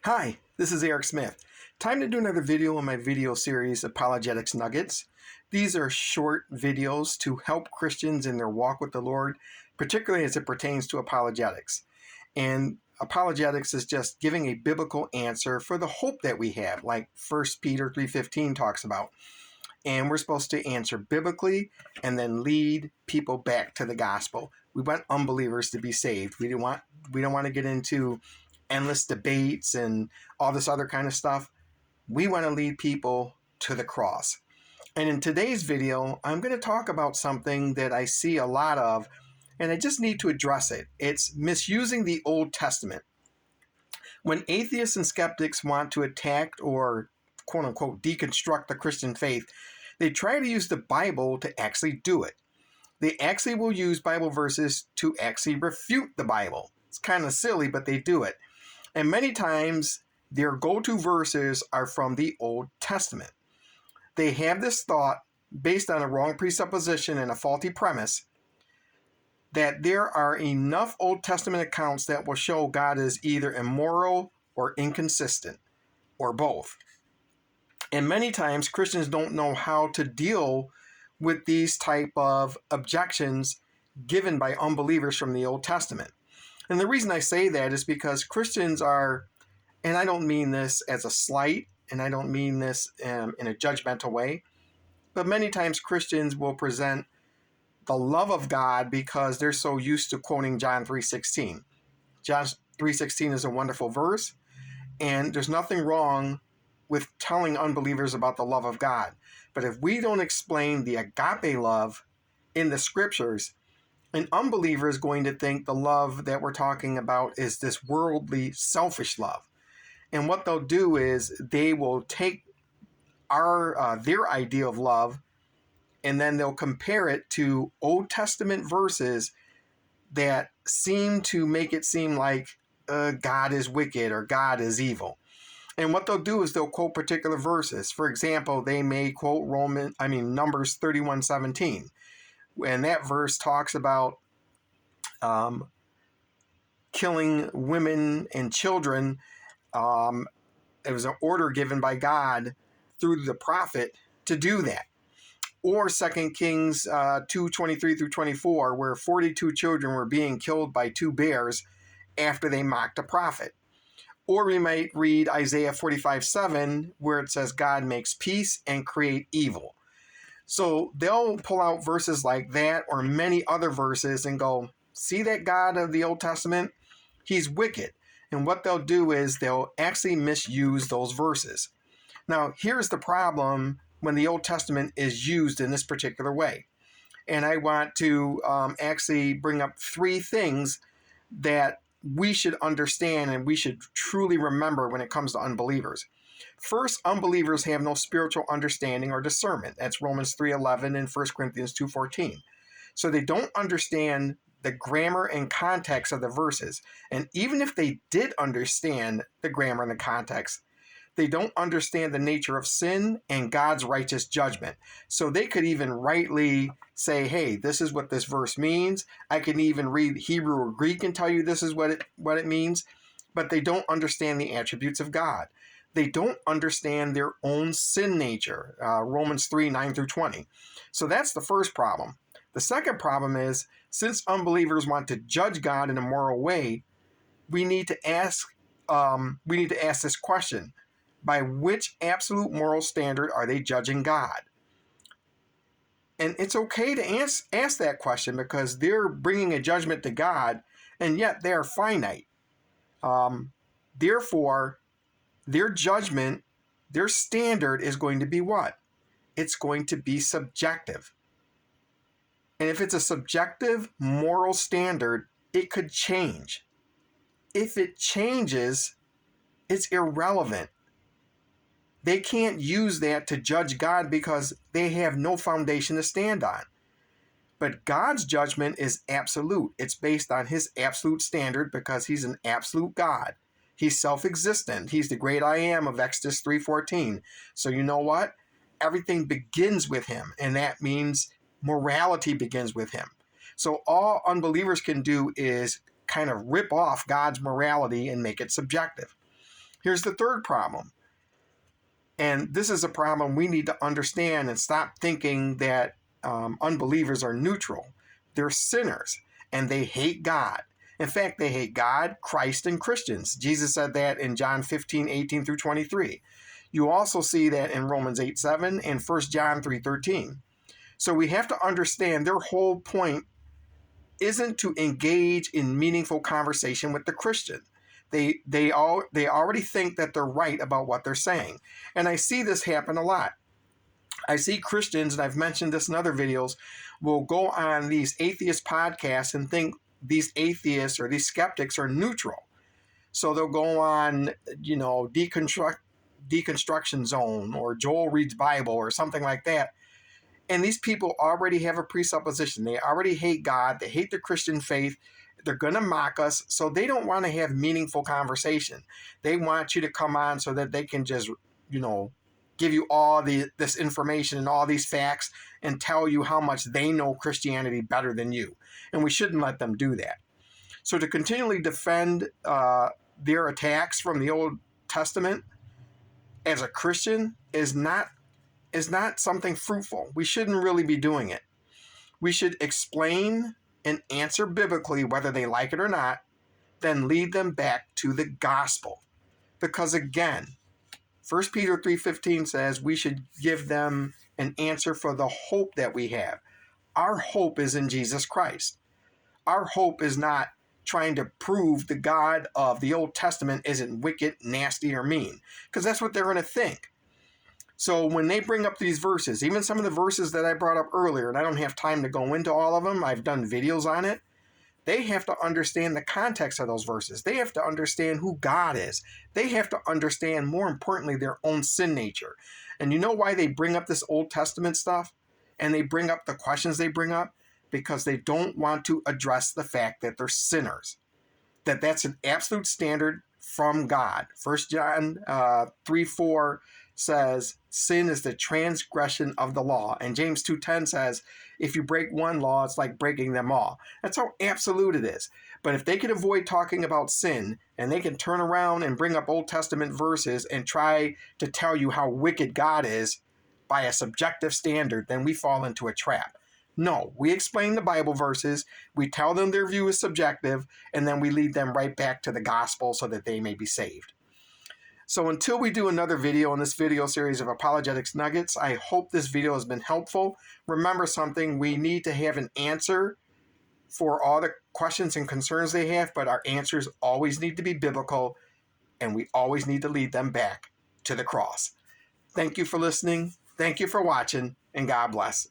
Hi, this is Eric Smith. Time to do another video in my video series, Apologetics Nuggets. These are short videos to help Christians in their walk with the Lord, particularly as it pertains to apologetics. And apologetics is just giving a biblical answer for the hope that we have, like 1 Peter 3:15 talks about. And we're supposed to answer biblically and then lead people back to the gospel. We want unbelievers to be saved. We don't want to get into endless debates and all this other kind of stuff. We want to lead people to the cross. And in today's video, I'm going to talk about something that I see a lot of, and I just need to address it. It's misusing the Old Testament. When atheists and skeptics want to attack or quote unquote deconstruct the Christian faith, they try to use the Bible to actually do it. They actually will use Bible verses to actually refute the Bible. It's kind of silly, but they do it. And many times their go-to verses are from the Old Testament. They have this thought based on a wrong presupposition and a faulty premise that there are enough Old Testament accounts that will show God is either immoral or inconsistent, or both. And many times Christians don't know how to deal with these type of objections given by unbelievers from the Old Testament. And the reason I say that is because Christians are, and I don't mean this as a slight, and I don't mean this in a judgmental way, but many times Christians will present the love of God because they're so used to quoting John 3:16. John 3:16 is a wonderful verse, and there's nothing wrong with telling unbelievers about the love of God. But if we don't explain the agape love in the scriptures, an unbeliever is going to think the love that we're talking about is this worldly, selfish love. And what they'll do is they will take their idea of love, and then they'll compare it to Old Testament verses that seem to make it seem like God is wicked or God is evil. And what they'll do is they'll quote particular verses. For example, they may quote Numbers 31:17. And that verse talks about killing women and children. It was an order given by God through the prophet to do that. Or 2 Kings 2:23 through 24, where 42 children were being killed by two bears after they mocked a prophet. Or we might read Isaiah 45:7, where it says God makes peace and create evil. So they'll pull out verses like that or many other verses and go, see that God of the Old Testament? He's wicked. And what they'll do is they'll actually misuse those verses. Now, here's the problem when the Old Testament is used in this particular way. And I want to actually bring up three things that we should understand and we should truly remember when it comes to unbelievers. First, unbelievers have no spiritual understanding or discernment. That's Romans 3:11 and 1 Corinthians 2:14. So they don't understand the grammar and context of the verses. And even if they did understand the grammar and the context, they don't understand the nature of sin and God's righteous judgment. So they could even rightly say, hey, this is what this verse means. I can even read Hebrew or Greek and tell you this is what it means. But they don't understand the attributes of God. They don't understand their own sin nature, Romans 3:9 through 20. So that's the first problem. The second problem is, since unbelievers want to judge God in a moral way, we need to ask this question. By which absolute moral standard are they judging God? And it's okay to ask that question because they're bringing a judgment to God, and yet they are finite. Therefore, their judgment, their standard is going to be what? It's going to be subjective. And if it's a subjective moral standard, it could change. If it changes, it's irrelevant. They can't use that to judge God because they have no foundation to stand on. But God's judgment is absolute. It's based on his absolute standard because he's an absolute God. He's self-existent. He's the great I am of Exodus 3:14. So you know what? Everything begins with him, and that means morality begins with him. So all unbelievers can do is kind of rip off God's morality and make it subjective. Here's the third problem. And this is a problem we need to understand and stop thinking that unbelievers are neutral. They're sinners and they hate God. In fact, they hate God, Christ, and Christians. Jesus said that in John 15:18 through 23. You also see that in Romans 8:7 and 1 John 3:13. So we have to understand their whole point isn't to engage in meaningful conversation with the Christian. They already think that they're right about what they're saying. And I see this happen a lot. I see Christians, and I've mentioned this in other videos, will go on these atheist podcasts and think these atheists or these skeptics are neutral. So they'll go on, Deconstruction Zone or Joel Reads Bible or something like that. And these people already have a presupposition. They already hate God. They hate the Christian faith. They're going to mock us. So they don't want to have meaningful conversation. They want you to come on so that they can just, give you all this information and all these facts and tell you how much they know Christianity better than you. And we shouldn't let them do that. So to continually defend their attacks from the Old Testament as a Christian is not something fruitful. We shouldn't really be doing it. We should explain and answer biblically whether they like it or not, then lead them back to the gospel. Because again, 1 Peter 3:15 says we should give them an answer for the hope that we have. Our hope is in Jesus Christ. Our hope is not trying to prove the God of the Old Testament isn't wicked, nasty, or mean, because that's what they're going to think. So when they bring up these verses, even some of the verses that I brought up earlier, and I don't have time to go into all of them, I've done videos on it, they have to understand the context of those verses. They have to understand who God is. They have to understand, more importantly, their own sin nature. And you know why they bring up this Old Testament stuff? And they bring up the questions they bring up? Because they don't want to address the fact that they're sinners. That's an absolute standard from God. 1 John 3:4 says, sin is the transgression of the law. And James 2:10 says, if you break one law, it's like breaking them all. That's how absolute it is. But if they can avoid talking about sin, and they can turn around and bring up Old Testament verses and try to tell you how wicked God is by a subjective standard, then we fall into a trap. No, we explain the Bible verses, we tell them their view is subjective, and then we lead them right back to the gospel so that they may be saved. So until we do another video in this video series of Apologetics Nuggets, I hope this video has been helpful. Remember something, we need to have an answer for all the questions and concerns they have, but our answers always need to be biblical, and we always need to lead them back to the cross. Thank you for listening, thank you for watching, and God bless.